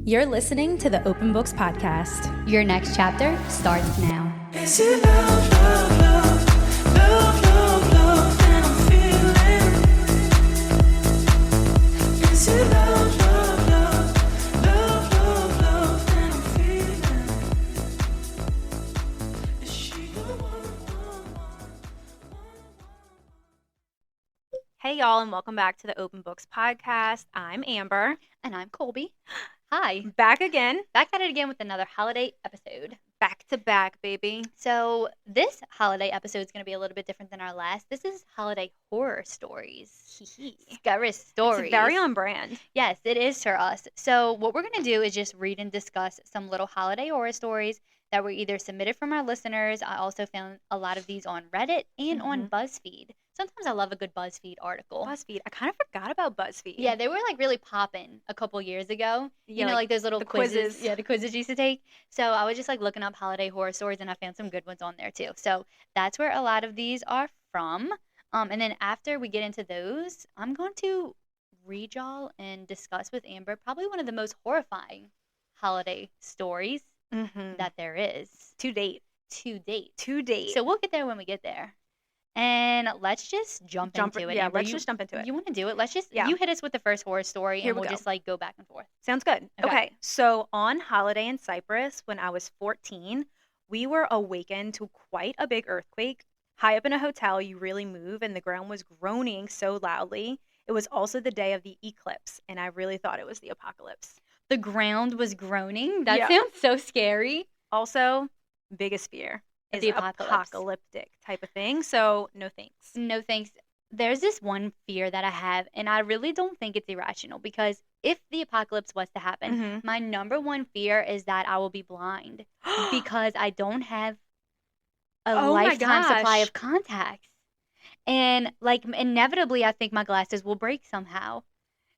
You're listening to the Open Books Podcast. Your next chapter starts now. Is it love, love, love, love, love, love that I'm feeling? Is it love, love, love, love, love, love that I'm feeling? Is she the one? Hey, y'all, and welcome back to the Open Books Podcast. I'm Amber. And I'm Colby. Hi. Back again. Back at it again with another holiday episode. Back to back, baby. So this holiday episode is going to be a little bit different than our last. This is holiday horror stories. Scary stories. It's very on brand. Yes, it is for us. So what we're going to do is just read and discuss some little holiday horror stories that were either submitted from our listeners. I also found a lot of these on Reddit and on BuzzFeed. Sometimes I love a good BuzzFeed article. BuzzFeed. I kind of forgot about BuzzFeed. Yeah, they were like really popping a couple years ago. Yeah, You know, like those little the quizzes. quizzes. Yeah, the quizzes you used to take. So I was just like looking up holiday horror stories and I found some good ones on there too. So that's where a lot of these are from. And then after we get into those, I'm going to read y'all and discuss with Amber probably one of the most horrifying holiday stories that there is To date. to date. To date. So we'll get there when we get there. And let's just jump into it. Yeah, Amber. let's just jump into it. You want to do it? Let's just, Yeah. you hit us with the first horror story Here and we we'll go. just like go back and forth. Sounds good. Okay. Okay. So on holiday in Cyprus, when I was 14, we were awakened to quite a big earthquake. High up in a hotel, you really move, and the ground was groaning so loudly. It was also the day of the eclipse, and I really thought it was the apocalypse. The ground was groaning. That Yeah. sounds so scary. Also, biggest fear is The apocalypse. apocalyptic type of thing. So no thanks. No thanks. There's this one fear that I have, and I really don't think it's irrational because if the apocalypse was to happen, Mhm. my number one fear is that I will be blind because I don't have a Oh my lifetime supply gosh. of contacts. And like inevitably, I think my glasses will break somehow.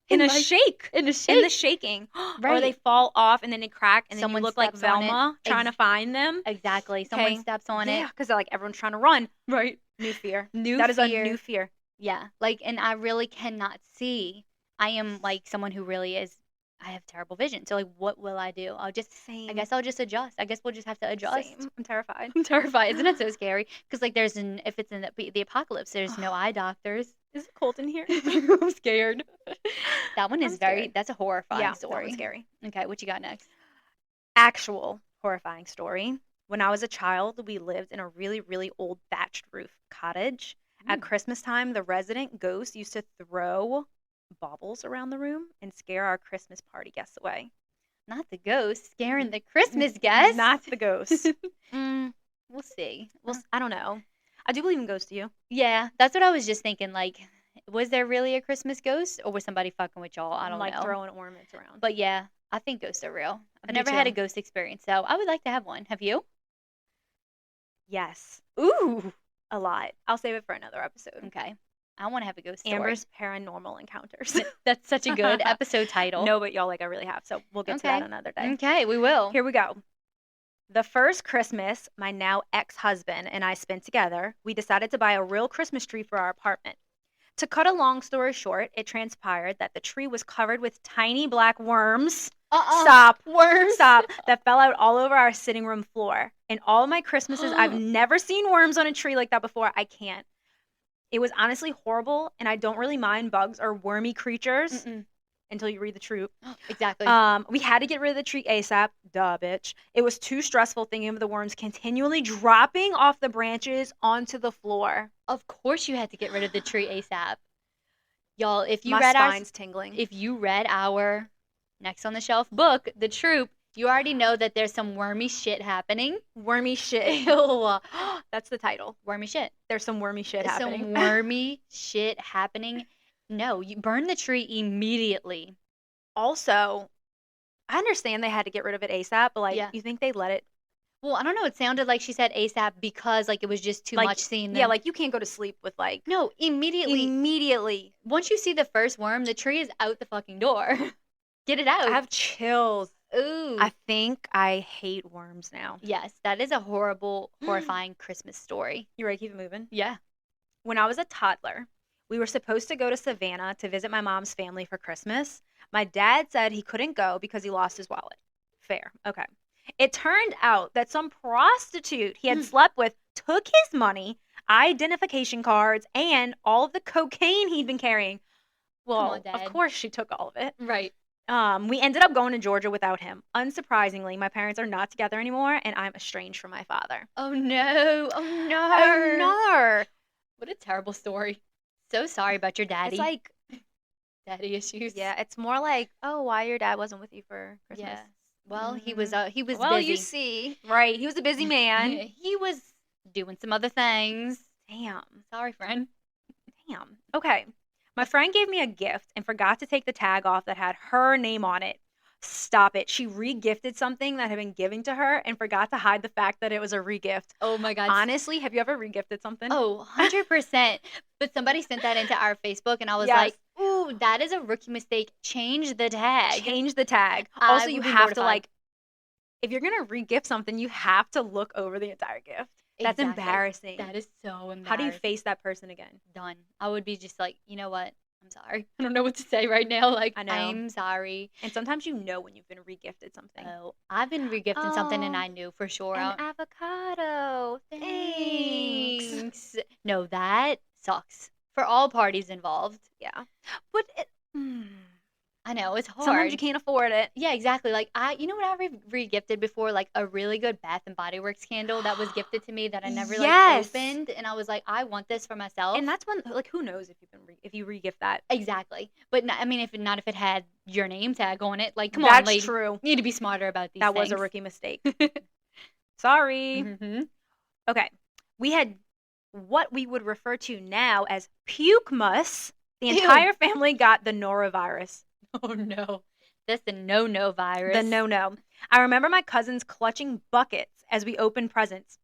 In a like- shake. In a In shake. the shaking. Or Right. they fall off and then they crack and Someone then you look like steps on it. Velma trying to find them. Exactly. Someone Okay. steps on Yeah, it. because like everyone's trying to run. Right. New fear. New That is fear. a new fear. Yeah. Like, and I really cannot see. I am like someone who really is, I have terrible vision. So like, what will I do? I Same. guess I'll just adjust. I guess we'll just have to adjust. Same. I'm terrified. I'm terrified. Isn't that so scary? Because like if it's in the apocalypse, there's no eye doctors. Is it cold in here? I'm scared. That one is I'm very, scared. that's a horrifying Yeah, that story. one's scary. Okay. What you got next? Actual horrifying story. When I was a child, we lived in a really, really old thatched roof cottage. At Christmas time, the resident ghost used to throw baubles around the room and scare our Christmas party guests away. Not the ghost scaring the Christmas guests. Not the ghost. We'll see. I don't know. I do believe in ghosts, do you? Yeah, that's what I was just thinking. Like, was there really a Christmas ghost, or was somebody fucking with y'all? I don't like know. throwing ornaments around. But yeah, I think ghosts are real. I've Me never had a too. ghost experience, so I would like to have one. Have you? Yes, Ooh. a lot. I'll save it for another episode. Okay. I want to have a ghost story. Amber's paranormal encounters. That's such a good episode title. No, but y'all, like, I really have. So we'll get to Okay. that another day. Okay, we will. Here we go. The first Christmas my now ex-husband and I spent together, we decided to buy a real Christmas tree for our apartment. To cut a long story short, it transpired that the tree was covered with tiny black worms. Stop. Worms. Stop. That fell out all over our sitting room floor. In all of my Christmases, I've never seen worms on a tree like that before. I can't. It was honestly horrible, and I don't really mind bugs or wormy creatures until you read the truth. Exactly. We had to get rid of the tree ASAP. Duh, bitch. It was too stressful thinking of the worms continually dropping off the branches onto the floor. Of course, you had to get rid of the tree ASAP. Y'all, if you My read spine's tingling. our Next on the Shelf book, The Troop, you already know that there's some wormy shit happening. Wormy shit. Ew. That's the title. Wormy shit. There's some wormy shit happening. Some wormy shit happening. No, you burn the tree immediately. Also, I understand they had to get rid of it ASAP, but like, Yeah. you think they let it? Well, I don't know. It sounded like she said ASAP because like it was just too Like, much seeing them. Yeah, like you can't go to sleep with like no, immediately. Once you see the first worm, the tree is out the fucking door. Get it out. I have chills. Ooh. I think I hate worms now. Yes, that is a horrible, horrifying Christmas story. You ready to keep it moving? Yeah. When I was a toddler, we were supposed to go to Savannah to visit my mom's family for Christmas. My dad said he couldn't go because he lost his wallet. Fair. Okay. It turned out that some prostitute he had slept with took his money, identification cards, and all of the cocaine he'd been carrying. Come on, Well, of Dad. course she took all of it. Right. We ended up going to Georgia without him. Unsurprisingly, my parents are not together anymore, and I'm estranged from my father. Oh no. Oh no. Oh no! What a terrible story. So sorry about your daddy. It's like, daddy issues. yeah, it's more like, oh, why your dad wasn't with you for Christmas? Yeah. Well, he was Well, busy. you see, right? He was a busy man. He was doing some other things. Damn. Sorry, friend. Damn. Okay. My friend gave me a gift and forgot to take the tag off that had her name on it. Stop it. She re-gifted something that had been given to her and forgot to hide the fact that it was a re-gift. Oh my God. Honestly, have you ever re-gifted something? Oh, 100%. But somebody sent that into our Facebook and I was Yes. like, ooh, that is a rookie mistake. Change the tag. Change the tag. I Also, would you be have to mortified. if you're going to re-gift something, you have to look over the entire gift. That's Exactly. embarrassing. That is so embarrassing. How do you face that person again? Done. I would be just like, you know what? I'm sorry. I don't know what to say right now. Like, I know. I'm sorry. And sometimes you know when you've been re-gifted something. Oh, I've been regifting something and Oh, I knew for sure. An avocado. Thanks. Thanks. No, that sucks for all parties involved. Yeah. But I know it's hard. sometimes you can't afford it. Yeah, exactly. Like you know what I re-gifted before? Like a really good Bath and Body Works candle that was gifted to me that I never Yes. opened, and I was like, I want this for myself. And that's when, who knows if if you re-gift that. Exactly. But I mean, if it had your name tag on it, like, come on, That's lady. true. You need to be smarter about these That things. was a rookie mistake. Sorry. Mm-hmm. Okay. We had what we would refer to now as pukemus. The Ew. entire family got the norovirus. Oh no, that's the no virus. The no. I remember my cousins clutching buckets as we opened presents.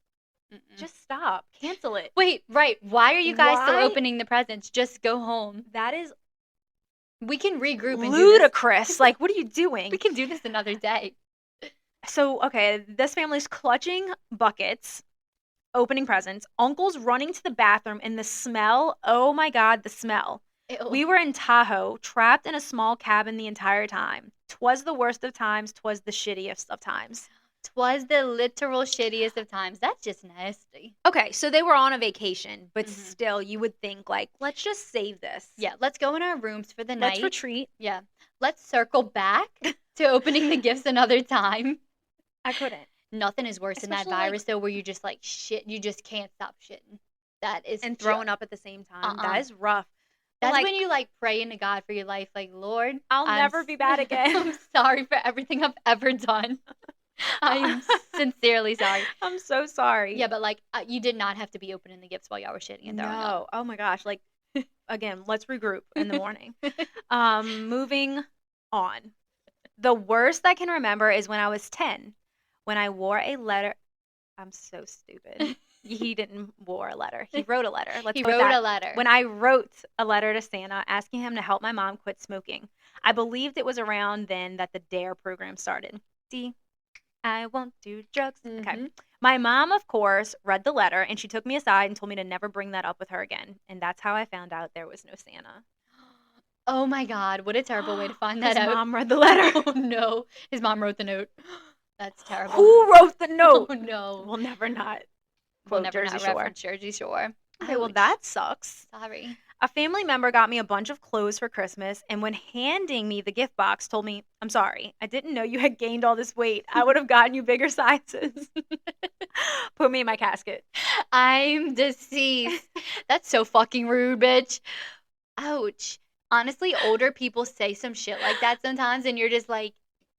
Mm-mm. Just stop. Cancel it. Wait, right? Why are you guys still Why? opening the presents? Just go home. That is We can regroup and ludicrous. Like, what are you doing? We can do this another day. So, okay, this family's clutching buckets, opening presents, uncle's running to the bathroom, and the smell, oh my God, the smell. Ew. We were in Tahoe, trapped in a small cabin the entire time. 'Twas the worst of times, 'twas the shittiest of times. 'Twas the literal shittiest of times. That's just nasty. Okay, so they were on a vacation, but Mhm. still, you would think, like, let's just save this. Yeah, let's go in our rooms for the night. Let's retreat. Yeah, let's circle back to opening the gifts another time. I couldn't. Nothing is worse than that Especially, like- virus though, where you just like shit. You just can't stop shitting. That is And throwing up at the same time. Uh-uh. That is rough. But, That's like, when you like pray into God for your life, like Lord, I'll I'm never be bad again. I'm sorry for everything I've ever done. I am sincerely sorry. I'm so sorry. Yeah, but like you did not have to be opening the gifts while y'all were shitting and throwing up. No. Oh my gosh. Like, again, let's regroup in the morning. Moving on. The worst I can remember is when I was 10, when I wore a letter. I'm so stupid. He didn't wore a letter. He wrote a letter. Let's He go with wrote that. a letter. When I wrote a letter to Santa asking him to help my mom quit smoking. I believed it was around then that the DARE program started. See, I won't do drugs. Okay. Mhm. My mom, of course, read the letter and she took me aside and told me to never bring that up with her again. And that's how I found out there was no Santa. Oh my God, what a terrible way to find that His out. mom read the letter. Oh no, his mom wrote the note. That's terrible. Who wrote the note? Oh no. We'll never not We'll quote never Jersey not Shore. reference Jersey Shore. Okay, well, Ouch. that sucks. Sorry. A family member got me a bunch of clothes for Christmas, and when handing me the gift box, told me, I'm sorry, I didn't know you had gained all this weight. I would have gotten you bigger sizes. Put me in my casket. I'm deceased. That's so fucking rude, bitch. Ouch. Honestly, older people say some shit like that sometimes, and you're just like,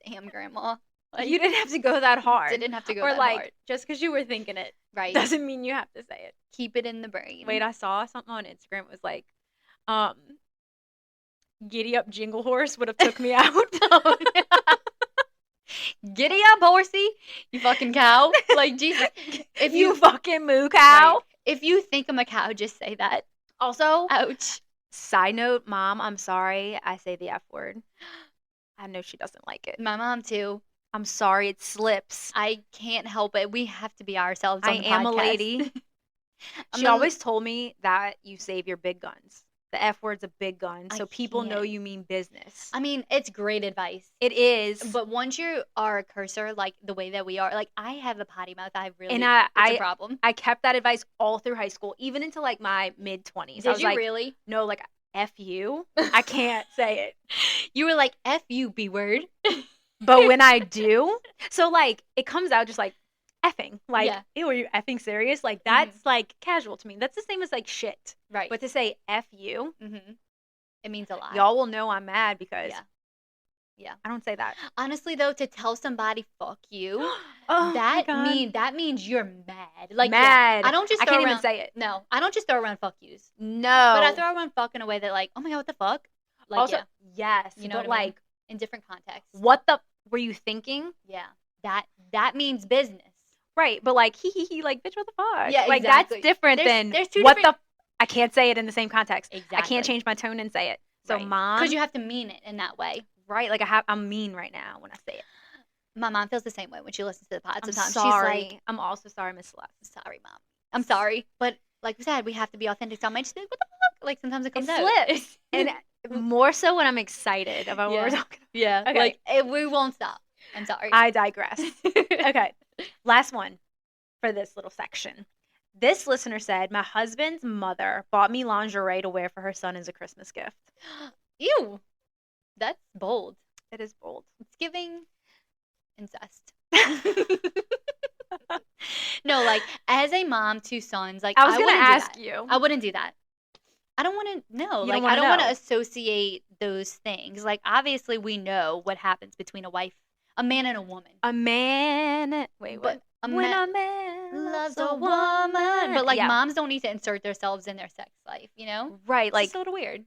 damn, grandma. Like, You didn't have to go that hard. didn't have to go or that like, hard. just because you were thinking it Right. doesn't mean you have to say it. Keep it in the brain. Wait, I saw something on Instagram. It was like, Giddy Up Jingle Horse would have took me out. Giddy up, horsey. You fucking cow. Like, Jesus. If you you, fucking moo cow. right. If you think I'm a cow, just say that. Also, Ouch. side note, Mom, I'm sorry I say the F word. I know she doesn't like it. My mom, too. I'm sorry, it slips. I can't help it. We have to be ourselves on I the am a podcast. lady. I'm She a- always told me that you save your big guns. The F word's a big gun, I so people know can't. you mean business. I mean, it's great advice. It is. But once you are a cursor, like the way that we are, like I have a potty mouth. And It's a problem. I kept that advice all through high school, even into like my mid-20s. I Did was you like, really? no, like F you. I can't say it. You were like, F you, B word. But when I do, so like it comes out just like effing. Like, Yeah. ew, are you effing serious? Like that's like casual to me. That's the same as like shit. Right. But to say F you, It means a lot. y'all will know I'm mad because Yeah. I don't say that. Honestly, though, to tell somebody "fuck you," Oh my God. that means you're mad. Like Mad. I don't just I throw can't around, even say it. No, I don't just throw around "fuck yous," No. but I throw around "fuck" in a way that like, oh my god, what the fuck? Like also, yeah, yes, you know but what I mean? like, In different contexts. what the were you thinking? Yeah, that means business. Right, but like, he, like, bitch, what the fuck? Yeah, like exactly. that's different than There's two what different. I can't say it in the same context. I Exactly. can't change my tone and say it. So, Right. mom, Because you have to mean it in that way. right? Like I'm mean right now when I say it. My mom feels the same way when she listens to the pod. I'm Sometimes sorry. she's like, I'm also sorry, Miss Celeste. "Sorry, mom. I'm sorry," but like we said, we have to be authentic. So I might just be like, "What the fuck?" Like sometimes it It comes out. slips, and more so when I'm excited about what we're Yeah. talking Yeah, Okay. like we won't stop. I'm sorry. about. I digress. Okay, last one for this little section. This listener said, "My husband's mother bought me lingerie to wear for her son as a Christmas gift." Ew, that's bold. It is bold. It's giving incest. No, like as a mom, two sons, like I was gonna wouldn't do ask that. you. I wouldn't do that. I don't want to know. You Like don't wanna I don't want to know. associate those things. Like obviously we know what happens between a man and a woman. A man. Wait, But what? a When man a man loves a woman. But like yeah. moms don't need to insert themselves in their sex life, you know? Right, It's like just a little weird.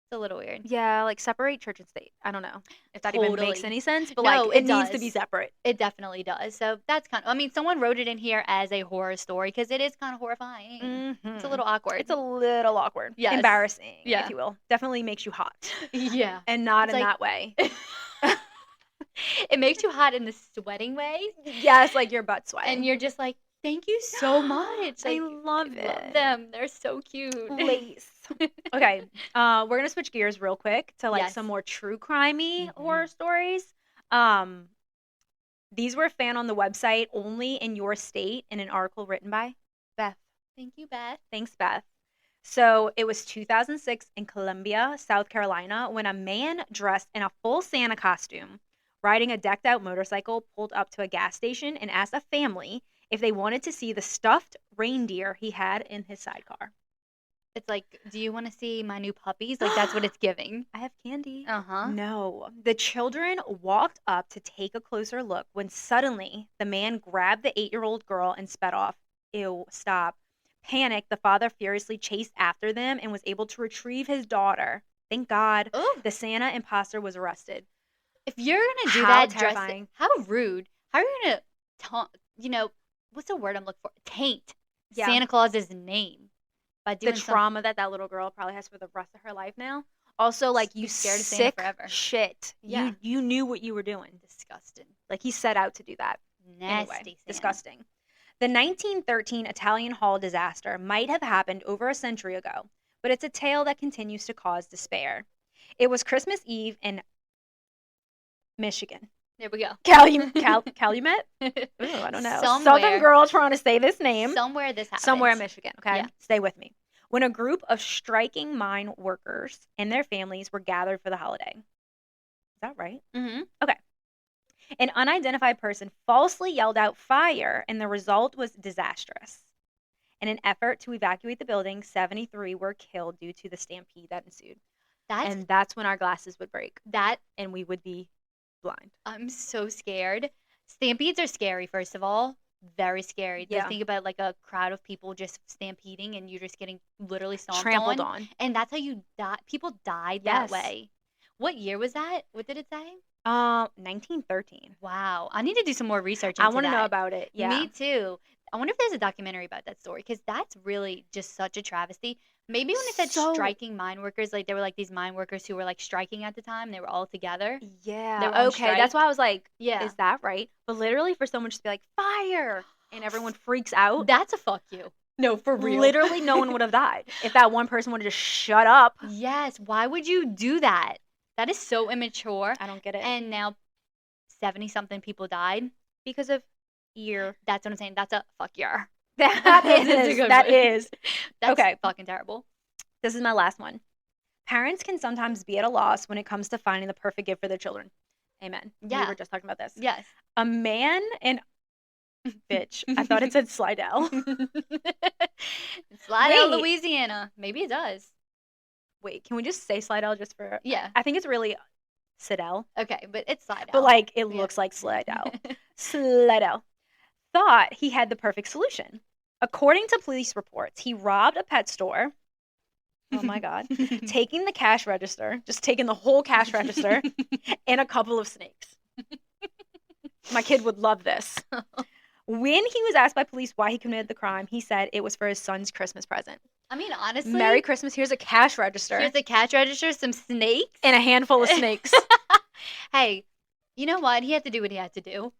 It's a little weird. yeah, like separate church and state. I don't know if that even makes Totally. any sense, but No, like it it needs to be does. separate. It definitely does. So that's kind of, I mean, someone wrote it in here as a horror story because it is kind of horrifying. It's a Mhm. little awkward. It's a little awkward. Yes. Embarrassing, Yeah. if you will. Definitely makes you hot. Yeah. And not It's in like- that way. It makes you hot in the sweating way. Yes, like your butt sweating. And you're just like, thank you so much. I Like, love it. love them. They're so cute. Lace. Okay, we're gonna switch gears real quick to like Yes. some more true crimey Mhm. horror stories. These were found on the website only in your state in an article written by Beth. Thank you, Beth. Thanks, Beth. So it was 2006 in Columbia, South Carolina, when a man dressed in a full Santa costume, riding a decked out motorcycle, pulled up to a gas station and asked a family if they wanted to see the stuffed reindeer he had in his sidecar. It's like, do you want to see my new puppies? Like, that's what it's giving. I have candy. Uh-huh. No. The children walked up to take a closer look when suddenly the man grabbed the 8-year-old girl and sped off. Ew, stop. Panicked, the father furiously chased after them and was able to retrieve his daughter. Thank God. Ooh. The Santa imposter was arrested. If you're going to do How that, terrifying. how rude. How are you going to, what's the word I'm looking for? Taint Yeah. Santa Claus's name by The doing trauma that little girl probably has for the rest of her life now. Also, like, you Be scared of Santa sick forever. shit. Yeah. You knew what you were doing. Disgusting. Like, he set out to do that. Nasty Anyway, Santa. disgusting. The 1913 Italian Hall disaster might have happened over a century ago, but it's a tale that continues to cause despair. It was Christmas Eve in Michigan. There we go. Calumet? Ooh, I don't know. Southern Somewhere. girl trying to say this name. Somewhere this happens. Somewhere in Michigan, okay? Yeah. Stay with me. When a group of striking mine workers and their families were gathered for the holiday. Is that right? Mm-hmm. An unidentified person falsely yelled out fire, and the result was disastrous. In an effort to evacuate the building, 73 were killed due to the stampede that ensued. And that's when our glasses would break and we would be blind. I'm so scared. Stampedes are scary, first of all. Very scary. Yeah. Just think about like a crowd of people just stampeding and you're just getting literally stomped Trampled on. And that's how you die. People died Yes. that way. What year was that? What did it say? 1913. Wow. I need to do some more research into I want to know that. about it. Yeah. Me too. I wonder if there's a documentary about that story because that's really just such a travesty. Maybe when it said So- striking mine workers, like there were like these mine workers who were like striking at the time. They were all together. Yeah. They were on Okay. That's strike. why I was like, Yeah. is that right? But literally for someone just to be like, fire, and everyone freaks out. That's a fuck you. No, for real. Literally, no one would have died if that one person would have just shut up. Yes. Why would you do that? That is so immature. I don't get it. And now 70 something people died. Because of ear. That's what I'm saying. That's a fuck year. That That's a is. good That one. is. That's Okay. fucking terrible. This is my last one. Parents can sometimes be at a loss when it comes to finding the perfect gift for their children. Amen. Yeah. We were just talking about this. Yes. A man in bitch. I thought it said Slidell. Slidell, Wait. Louisiana. Maybe it does. Wait, can we just say Slidell just for? Yeah. I think it's really Slidell, Okay, but it's Slidell. but like it Yeah. looks like Slidell. Slidell thought he had the perfect solution. According to police reports, he robbed a pet store. Oh my God. Taking the cash register, just taking the whole cash register and a couple of snakes. My kid would love this. When he was asked by police why he committed the crime, he said it was for his son's Christmas present. I mean, honestly, Merry Christmas. Here's a cash register here's a cash register, some snakes. and a handful of snakes. Hey, you know what? He had to do what he had to do.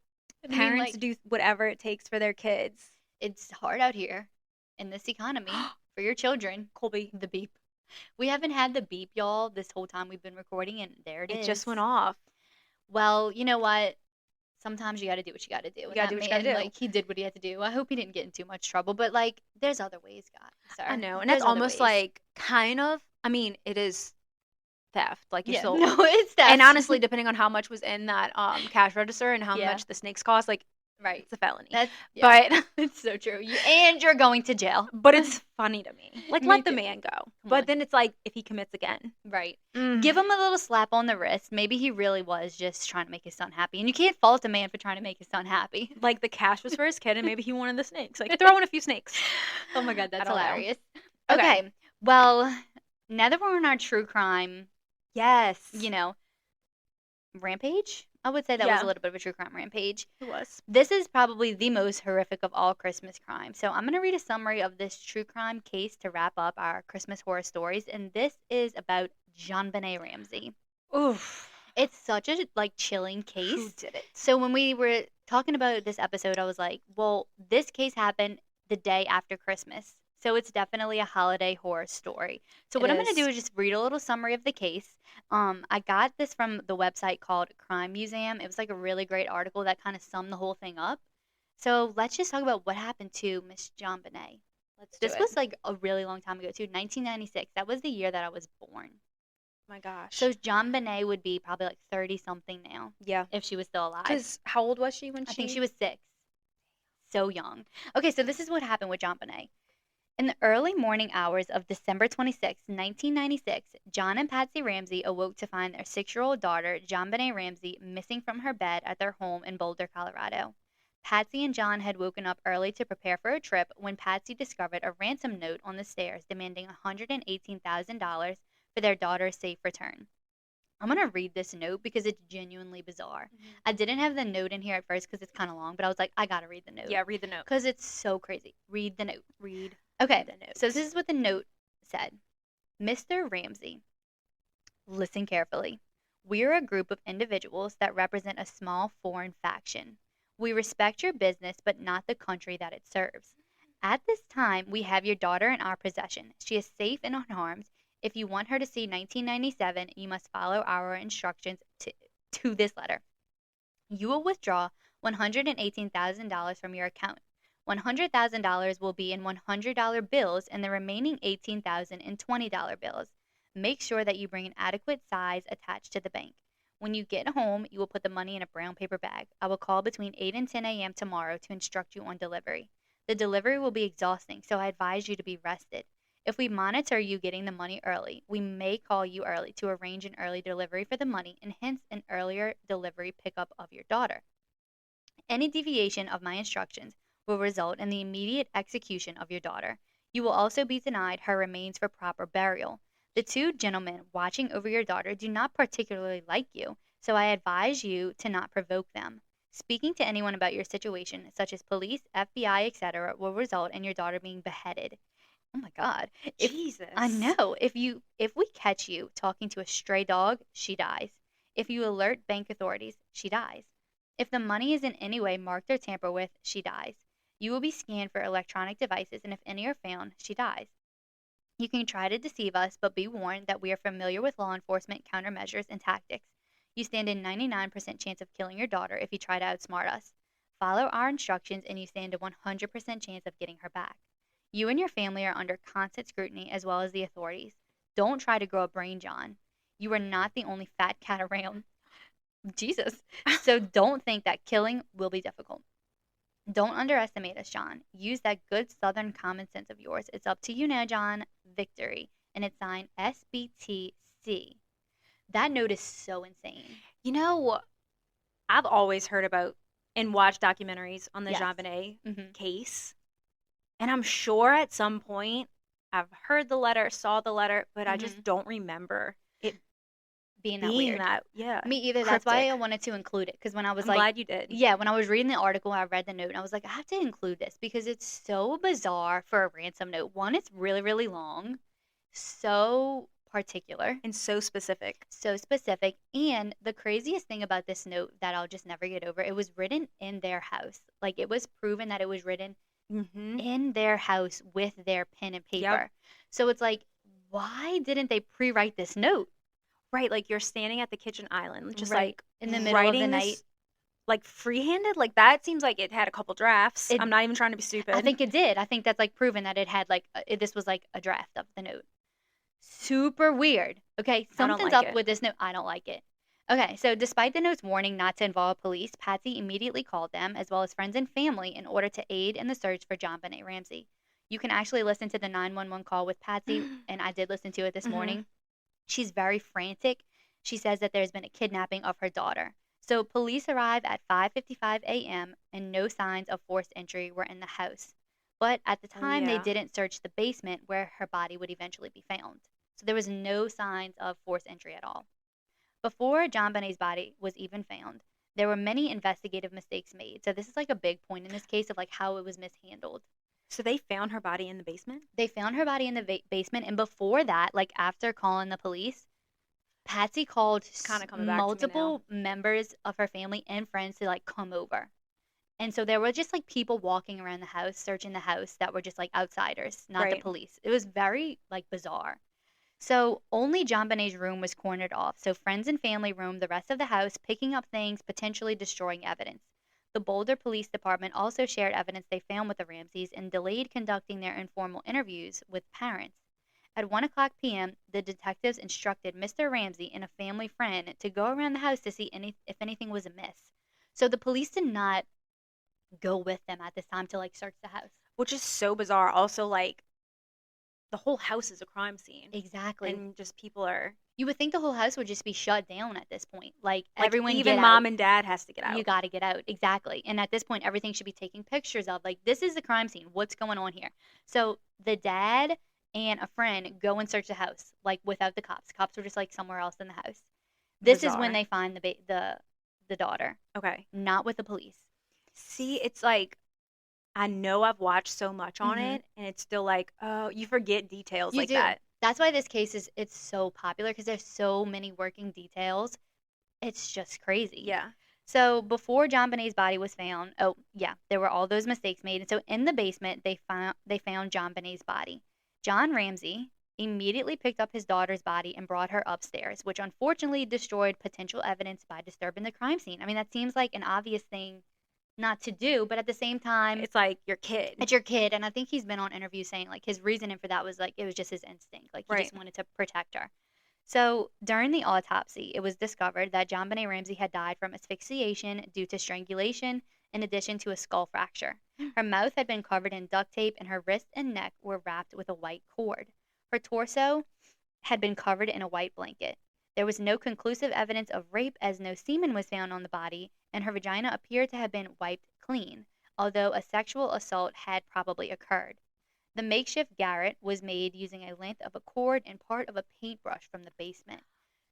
I mean, Parents like, do whatever it takes for their kids. it's hard out here in this economy for your children. Colby, The beep. We haven't had the beep, y'all, this whole time we've been recording, and there it it is. just went off. Well, you know what? Sometimes you got to do what you got to do. You gotta do what you gotta do. Like, he did what he had to do. I hope he didn't get in too much trouble, but like, there's other ways, God, sir. I know. And There's that's other almost ways. like kind of, I mean, it is theft. Like you yeah, stole. no, it's that. And honestly, depending on how much was in that cash register and how Yeah. much the snakes cost, like right. it's a felony. That's yeah, But it's so true. And you're going to jail. but it's funny to me. Like Me let the too. man go. on. But then it's like if he commits again. Right. Mm. Give him a little slap on the wrist. Maybe he really was just trying to make his son happy. And you can't fault a man for trying to make his son happy. Like the cash was for his kid and maybe he wanted the snakes. Like throw in a few snakes. Oh my God, I that's don't know. hilarious. Okay. Okay. Well, now that we're on our true crime, Yes. you know, rampage, I would say that was Yeah. a little bit of a true crime rampage. It was. This is probably the most horrific of all Christmas crimes. So I'm going to read a summary of this true crime case to wrap up our Christmas horror stories. And this is about Jonbenet Ramsey. Oof. It's such a like chilling Who case. did it? So when we were talking about this episode, I was like, well, this case happened the day after Christmas. So it's definitely a holiday horror story. So what It I'm going to do is. is just read a little summary of the case. I got this from the website called Crime Museum. It was like a really great article that kind of summed the whole thing up. So let's just talk about what happened to Miss Jonbenet. Let's do This it. was like a really long time ago too, 1996. That was the year that I was born. my gosh. So Jonbenet would be probably like 30 something now yeah. if she was still alive. Because how old was she when I think she was 6. So young. Okay, so this is what happened with Jonbenet. In the early morning hours of December 26, 1996, John and Patsy Ramsey awoke to find their 6-year-old daughter, Jonbenet Ramsey, missing from her bed at their home in Boulder, Colorado. Patsy and John had woken up early to prepare for a trip when Patsy discovered a ransom note on the stairs demanding $118,000 for their daughter's safe return. I'm going to read this note because it's genuinely bizarre. I didn't have the note in here at first because it's kind of long, but I was like, I got to read the note. Yeah, read the note. Because it's so crazy. Read the note. Read Okay, the note. so this is what the note said. Mr. Ramsey, listen carefully. We are a group of individuals that represent a small foreign faction. We respect your business, but not the country that it serves. At this time, we have your daughter in our possession. She is safe and unharmed. If you want her to see 1997, you must follow our instructions to this letter. You will withdraw $118,000 from your account. $100,000 will be in $100 bills and the remaining $18,000 in $20 bills. Make sure that you bring an adequate size attached to the bank. When you get home, you will put the money in a brown paper bag. I will call between 8 and 10 a.m. tomorrow to instruct you on delivery. The delivery will be exhausting, so I advise you to be rested. If we monitor you getting the money early, we may call you early to arrange an early delivery for the money and hence an earlier delivery pickup of your daughter. Any deviation of my instructions will result in the immediate execution of your daughter. You will also be denied her remains for proper burial. The 2 gentlemen watching over your daughter do not particularly like you, so I advise you to not provoke them. Speaking to anyone about your situation, such as police, FBI, etc., will result in your daughter being beheaded. Oh my God. Jesus. I know. If we catch you talking to a stray dog, she dies. If you alert bank authorities, she dies. If the money is in any way marked or tampered with, she dies. You will be scanned for electronic devices, and if any are found, she dies. You can try to deceive us, but be warned that we are familiar with law enforcement countermeasures and tactics. You stand a 99% chance of killing your daughter if you try to outsmart us. Follow our instructions, and you stand a 100% chance of getting her back. You and your family are under constant scrutiny as well as the authorities. Don't try to grow a brain, John. You are not the only fat cat around. Jesus. So don't think that killing will be difficult. Don't underestimate us, John. Use that good Southern common sense of yours. It's up to you now, John. Victory. And it's signed SBTC. That note is so insane. You know, I've always heard about and watched documentaries on the Yes. Jonbenet Mhm. case. And I'm sure at some point I've heard the letter, saw the letter, but I just don't remember it Being that being weird. that, yeah. Me either. That's why I cryptic. wanted to include it. Because when I was I'm like, glad you did. yeah, when I was reading the article, I read the note and I was like, I have to include this because it's so bizarre for a ransom note. One, it's really, really long, so particular, And so specific. so specific. And the craziest thing about this note that I'll just never get over, it was written in their house. Like it was proven that it was written Mm-hmm. in their house with their pen and paper. So it's like, why didn't they pre-write this note? Right, like you're standing at the kitchen island, just Right. like In the middle of the writing night. this, like freehanded. Like that seems like it had a couple drafts. It- I'm not even trying to be stupid. I think it did. I think that's like proven that it had like this was like a draft of the note. Super weird. Okay, I don't something's like up it. with this note. I don't like it. Okay, so despite the note's warning not to involve police, Patsy immediately called them, as well as friends and family, in order to aid in the search for Jonbenet Ramsey. You can actually listen to the 911 call with Patsy, and I did listen to it this Mhm. morning. She's very frantic. She says that there's been a kidnapping of her daughter. So police arrive at 5:55 a.m. and no signs of forced entry were in the house. But at the Oh, time, they yeah. didn't search the basement where her body would eventually be found. So there was no signs of forced entry at all. Before Jonbenet's body was even found, there were many investigative mistakes made. So this is like a big point in this case of like how it was mishandled. So they found her body in the basement? They found her body in the basement, and before that, like after calling the police, Patsy called Kinda coming back to me now. multiple members of her family and friends to like come over. And so there were just like people walking around the house, searching the house that were just like outsiders, not the Right. police. It was very like bizarre. So only Jonbenet's room was cornered off. So friends and family roamed the rest of the house, picking up things, potentially destroying evidence. The Boulder Police Department also shared evidence they found with the Ramseys and delayed conducting their informal interviews with parents. At 1:00 p.m., the detectives instructed Mr. Ramsey and a family friend to go around the house to see if anything was amiss. So the police did not go with them at this time to like search the house. Which is so bizarre. Also, like, the whole house is a crime scene. Exactly. And just people are You would think the whole house would just be shut down at this point. Like, like, everyone even get mom out. and dad has to get out. You got to get out. Exactly. And at this point, everything should be taking pictures of. Like, this is the crime scene. What's going on here? So the dad and a friend go and search the house, like without the cops. Cops were just like somewhere else in the house. This is when Bizarre. they find the daughter, Okay. not with the police. See, it's like I know I've watched so much on Mhm. it, and it's still like, oh, you forget details You like do. that. That's why this case is it's so popular because there's so many working details. It's just crazy. Yeah. So before Jonbenet's body was found, oh yeah, there were all those mistakes made. And so in the basement, they found Jonbenet's body. John Ramsey immediately picked up his daughter's body and brought her upstairs, which unfortunately destroyed potential evidence by disturbing the crime scene. I mean, that seems like an obvious thing not to do, but at the same time, It's like your kid. it's your kid. And I think he's been on interviews saying like his reasoning for that was like it was just his instinct, like he Right. just wanted to protect her. So during the autopsy, it was discovered that Jonbenet Ramsey had died from asphyxiation due to strangulation, in addition to a skull fracture. Her mouth had been covered in duct tape, and her wrist and neck were wrapped with a white cord. Her torso had been covered in a white blanket. There was no conclusive evidence of rape, as no semen was found on the body, and her vagina appeared to have been wiped clean, although a sexual assault had probably occurred. The makeshift garret was made using a length of a cord and part of a paintbrush from the basement.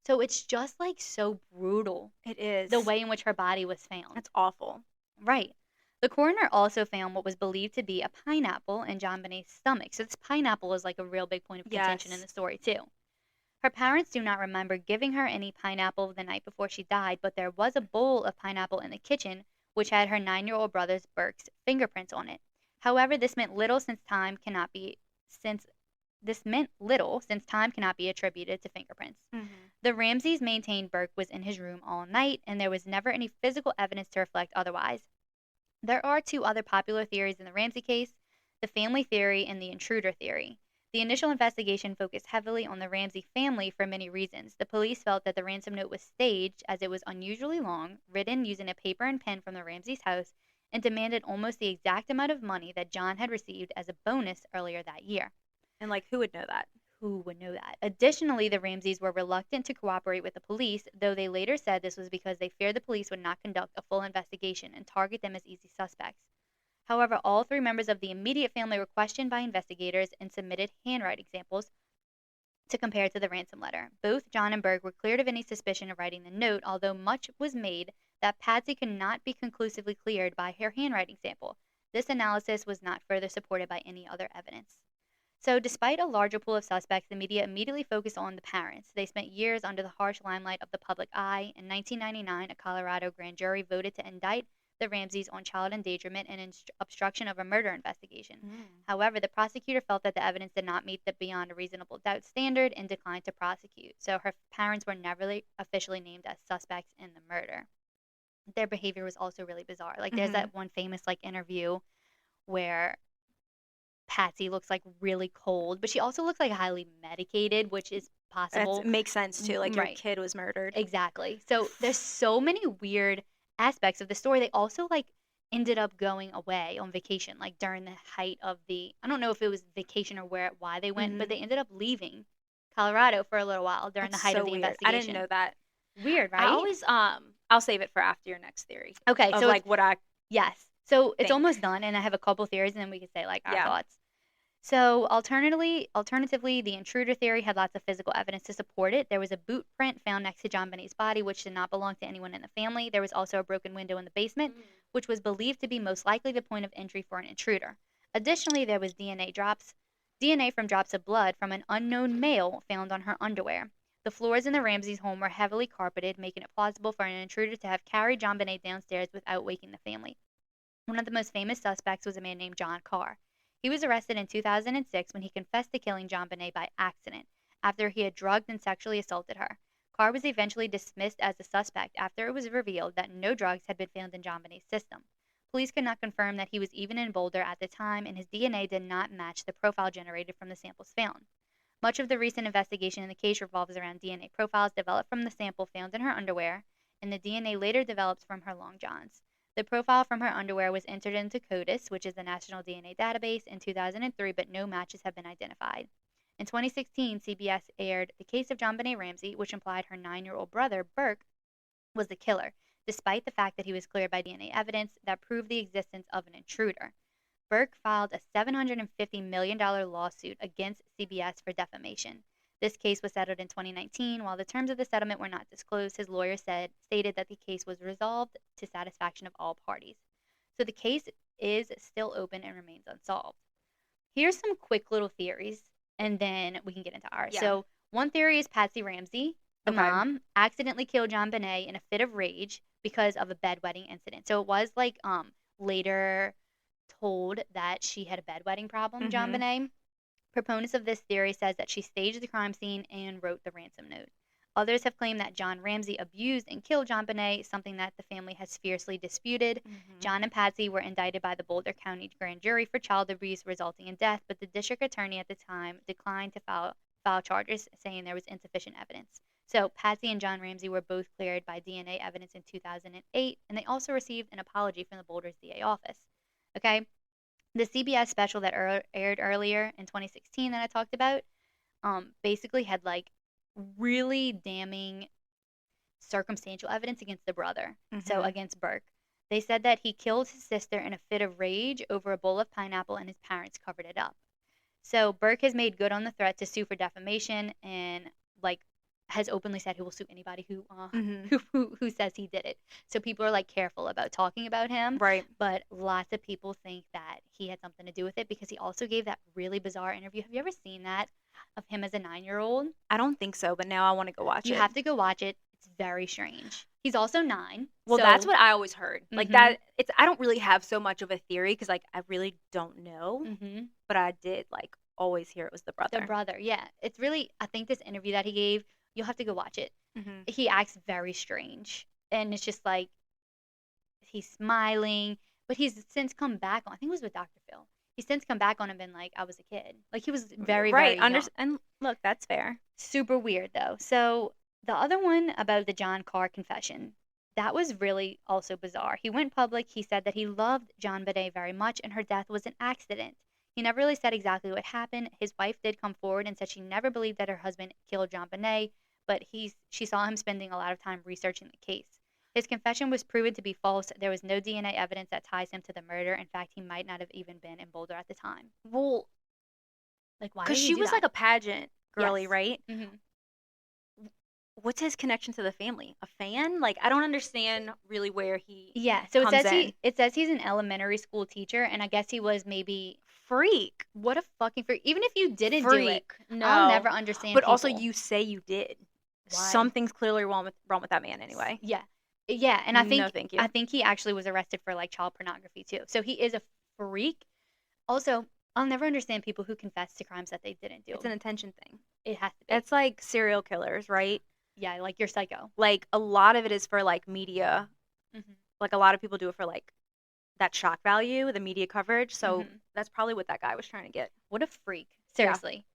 So it's just like so brutal It is. the way in which her body was found. That's awful. Right. The coroner also found what was believed to be a pineapple in Jonbenet's stomach. So this pineapple is like a real big point of contention in Yes. the story too. Her parents do not remember giving her any pineapple the night before she died, but there was a bowl of pineapple in the kitchen which had her 9-year-old brother's Burke's fingerprints on it. However, this meant little since time cannot be attributed to fingerprints. The Ramseys maintained Burke was in his room all night, and there was never any physical evidence to reflect otherwise. There are two other popular theories in the Ramsey case: the family theory and the intruder theory. The initial investigation focused heavily on the Ramsey family for many reasons. The police felt that the ransom note was staged as it was unusually long, written using a paper and pen from the Ramseys' house, and demanded almost the exact amount of money that John had received as a bonus earlier that year. And like, who would know that? Who would know that? Additionally, the Ramseys were reluctant to cooperate with the police, though they later said this was because they feared the police would not conduct a full investigation and target them as easy suspects. However, all three members of the immediate family were questioned by investigators and submitted handwriting samples to compare to the ransom letter. Both John and Berg were cleared of any suspicion of writing the note, although much was made that Patsy could not be conclusively cleared by her handwriting sample. This analysis was not further supported by any other evidence. So, despite a larger pool of suspects, the media immediately focused on the parents. They spent years under the harsh limelight of the public eye. In 1999, a Colorado grand jury voted to indict the Ramseys on child endangerment and obstruction of a murder investigation. However, the prosecutor felt that the evidence did not meet the beyond a reasonable doubt standard and declined to prosecute. So her parents were never officially named as suspects in the murder. Their behavior was also really bizarre. Like, there's that one famous interview where Patsy looks really cold, but she also looks highly medicated, which is possible. It makes sense too. Like, your Right. kid was murdered. Exactly. So there's so many weird aspects of the story. They also ended up going away on vacation, during the height of I don't know if it was vacation or why they went, but they ended up leaving Colorado for a little while during That's the height so of the weird. investigation. I didn't know that. Weird, right? I always I'll save it for after your next theory. Okay, Of so what I yes. So it's think. almost done, and I have a couple theories, and then we can say our Yeah. thoughts. So alternatively, the intruder theory had lots of physical evidence to support it. There was a boot print found next to Jonbenet's body, which did not belong to anyone in the family. There was also a broken window in the basement, which was believed to be most likely the point of entry for an intruder. Additionally, there was DNA from drops of blood from an unknown male found on her underwear. The floors in the Ramseys' home were heavily carpeted, making it plausible for an intruder to have carried Jonbenet downstairs without waking the family. One of the most famous suspects was a man named John Carr. He was arrested in 2006 when he confessed to killing Jonbenet by accident after he had drugged and sexually assaulted her. Carr was eventually dismissed as a suspect after it was revealed that no drugs had been found in Jonbenet's system. Police could not confirm that he was even in Boulder at the time, and his DNA did not match the profile generated from the samples found. Much of the recent investigation in the case revolves around DNA profiles developed from the sample found in her underwear, and the DNA later developed from her long johns. The profile from her underwear was entered into CODIS, which is the National DNA Database, in 2003, but no matches have been identified. In 2016, CBS aired The Case of Jonbenet Ramsey, which implied her 9-year-old brother, Burke, was the killer, despite the fact that he was cleared by DNA evidence that proved the existence of an intruder. Burke filed a $750 million lawsuit against CBS for defamation. This case was settled in 2019. While the terms of the settlement were not disclosed, his lawyer stated that the case was resolved to satisfaction of all parties. So the case is still open and remains unsolved. Here's some quick little theories, and then we can get into ours. Yeah. So one theory is Patsy Ramsey, the Okay. mom, accidentally killed Jonbenet in a fit of rage because of a bedwetting incident. So it was later told that she had a bedwetting problem, Jonbenet. Proponents of this theory says that she staged the crime scene and wrote the ransom note. Others have claimed that John Ramsey abused and killed Jonbenet, something that the family has fiercely disputed. John and Patsy were indicted by the Boulder County grand jury for child abuse resulting in death, but the district attorney at the time declined to file charges, saying there was insufficient evidence. So Patsy and John Ramsey were both cleared by DNA evidence in 2008, and they also received an apology from the Boulder's DA office. Okay? The CBS special that aired earlier in 2016 that I talked about basically had really damning circumstantial evidence against the brother, so against Burke. They said that he killed his sister in a fit of rage over a bowl of pineapple and his parents covered it up. So Burke has made good on the threat to sue for defamation and has openly said he will sue anybody who says he did it. So people are careful about talking about him. Right. But lots of people think that he had something to do with it because he also gave that really bizarre interview. Have you ever seen that of him as a 9-year-old? I don't think so, but now I want to go watch it. You have to go watch it. It's very strange. He's also 9. Well, that's what I always heard. Like, Mhm. that it's I don't really have so much of a theory because, like, I really don't know, Mhm. but I did, like, always hear it was the The brother. brother, yeah. It's really, I think this interview that he gave, you'll have to go watch it. Mhm. He acts very strange. And it's just like he's smiling, but he's since come back on. I think it was with Dr. Phil. He's since come back on and been like, I was a kid. Like he was very, Right, very young. and look, that's fair. Super weird though. So the other one about the John Carr confession, that was really also bizarre. He went public. He said that he loved Jonbenet very much and her death was an accident. He never really said exactly what happened. His wife did come forward and said she never believed that her husband killed Jonbenet, but she saw him spending a lot of time researching the case. His confession was proven to be false. There was no DNA evidence that ties him to the murder. In fact, he might not have even been in Boulder at the time. Well, Like, why because did he she do was that? like a pageant girly, Yes. right? Mhm. What's his connection to the family? A fan? Like, I don't understand really where he Yeah, so it comes says in. it says he's an elementary school teacher, and I guess he was maybe Freak. what a fucking freak. Even if you didn't do it, Freak. No. I'll never understand But also, people. you say you did. Why? Something's clearly wrong with that man anyway. Yeah, yeah, and No, thank you. I think he actually was arrested for like child pornography too. So he is a freak. Also, I'll never understand people who confess to crimes that they didn't do. It's an attention thing. It has to be. It's like serial killers, right? Yeah, like you're psycho. Like, a lot of it is for, like, media. Mhm. Like, a lot of people do it for, like, that shock value, the media coverage. So Mhm. that's probably what that guy was trying to get. What a freak. Seriously.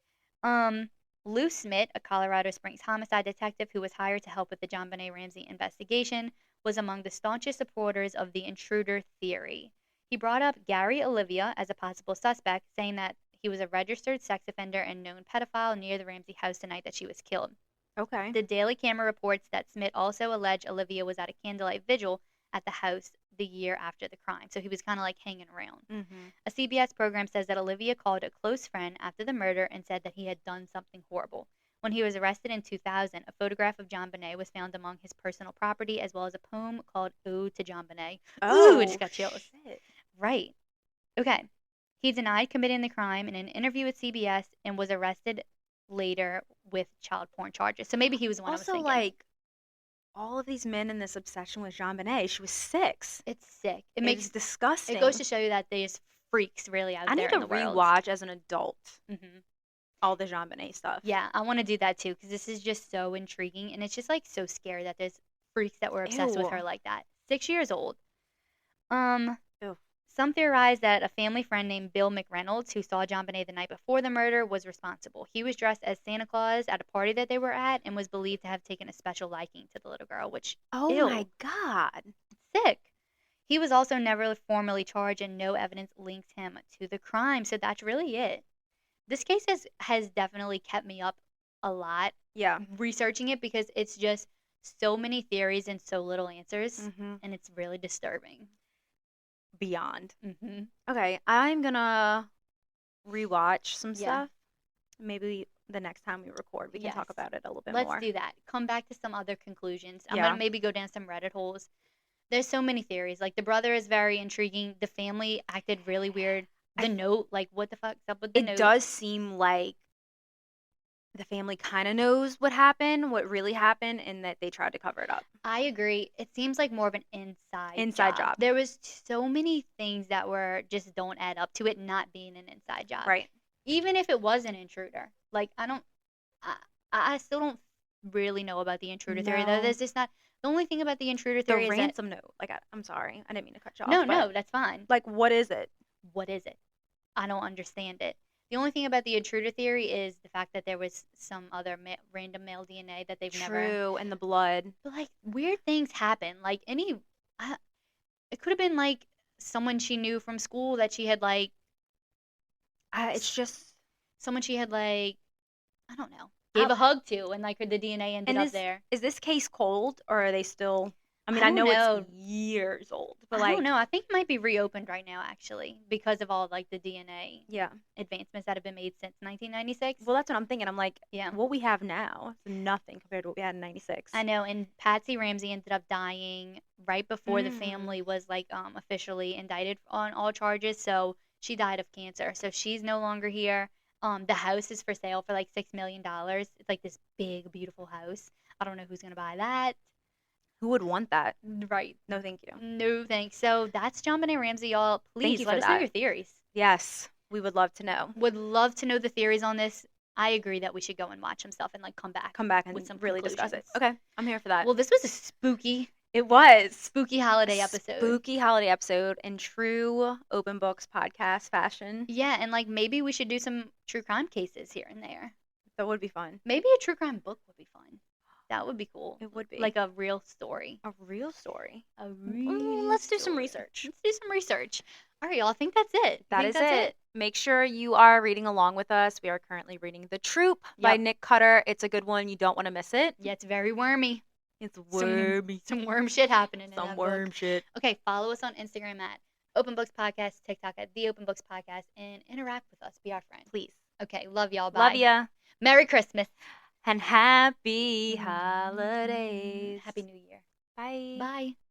Lou Smith, a Colorado Springs homicide detective who was hired to help with the Jonbenet Ramsey investigation, was among the staunchest supporters of the intruder theory. He brought up Gary Olivia as a possible suspect, saying that he was a registered sex offender and known pedophile near the Ramsey house the night that she was killed. Okay. The Daily Camera reports that Smith also alleged Olivia was at a candlelight vigil at the house the year after the crime. So he was kind of like hanging around. Mm-hmm. A CBS program says that Olivia called a close friend after the murder and said that he had done something horrible. When he was arrested in 2000, a photograph of Jonbenet was found among his personal property, as well as a poem called Ode to Jonbenet. Ooh, it just got chills. Shit. Right. Okay. He denied committing the crime in an interview with CBS and was arrested later with child porn charges. So maybe he was the one I was Also, thinking. like, all of these men in this obsession with Jonbenet. She was 6. It's sick. It It makes was disgusting. it goes to show you that there's freaks really out I there need in to the world. rewatch as an adult Mhm. all the Jonbenet stuff. Yeah, I want to do that too because this is just so intriguing and it's just like so scary that there's freaks that were obsessed with Ew. her like that. 6 years old. Um, Ew. some theorize that a family friend named Bill McReynolds, who saw Jonbenet the night before the murder, was responsible. He was dressed as Santa Claus at a party that they were at and was believed to have taken a special liking to the little girl, which Oh Ew. my god. sick. He was also never formally charged and no evidence linked him to the crime. So that's really it. This case has definitely kept me up a lot Yeah. researching it because it's just so many theories and so little answers Mm-hmm. and it's really disturbing. Beyond. Mm-hmm. Okay, I'm gonna rewatch some Yeah. stuff. Maybe the next time we record, we can talk Yes. about it a little bit Let's more. do that. Come back to some other conclusions. I'm Yeah. gonna maybe go down some Reddit holes. There's so many theories. Like the brother is very intriguing. The family acted really weird. The note, like what the fuck's up with the It note? does seem like the family kind of knows what happened, what really happened, and that they tried to cover it up. I agree. It seems like more of an Inside job. There was so many things that were just don't add up to it not being an inside job. Right. Even if it was an intruder. Like I still don't really know about the intruder theory though. No. There's just not the only thing about the intruder The theory is that ransom note. Like, I'm sorry. I didn't mean to cut you off. no, but, that's fine. Like, what is it? What is it? I don't understand it. The only thing about the intruder theory is the fact that there was some other random male DNA that they've never. True, and the blood. But like weird things happen. Like it could have been like someone she knew from school that she had like It's just. someone she had like I don't know gave a hug to and like the DNA ended And up there. is this case cold, or are they still? I mean, I I don't know know. it's years old, but I like, don't know. I think it might be reopened right now actually because of all like the DNA yeah. advancements that have been made since 1996. Well, that's what I'm thinking. I'm like, Yeah. what we have now is nothing compared to what we had in '96. I know, and Patsy Ramsey ended up dying right before the Mm. family was like officially indicted on all charges. So she died of cancer. So she's no longer here. The house is for sale for like $6 million. It's like this big, beautiful house. I don't know who's gonna buy that. Who would want that? Right. No, thank you. No thanks. So that's Jonbenet Ramsey, y'all. Please you let for us know that. your theories. Yes, we would love to know. Would love to know the theories on this. I agree that we should go and watch some stuff and like come back And with some really discuss it. conclusions. Okay, I'm here for that. Well, this was a spooky, It was spooky holiday episode. spooky holiday episode in true Open Books podcast fashion. Yeah, and like maybe we should do some true crime cases here and there. That would be fun. Maybe a true crime book would be fun. That would be cool. It would be Like a real story. a real story. A real Let's do some story. research. Let's do some research. All right, y'all. I think that's it. That I is think that's it. Make sure you are reading along with us. We are currently reading The Troop by Yep. Nick Cutter. It's a good one. You don't want to miss it. Yeah, it's very wormy. It's wormy. Some worm shit happening in Some that worm book. shit. Okay, follow us on Instagram at Open Books Podcast, TikTok at The Open Books Podcast, and interact with us. Be our friend. Please. Okay, love y'all. Bye. Love ya. Merry Christmas. And happy holidays. Happy New Year. Bye. Bye.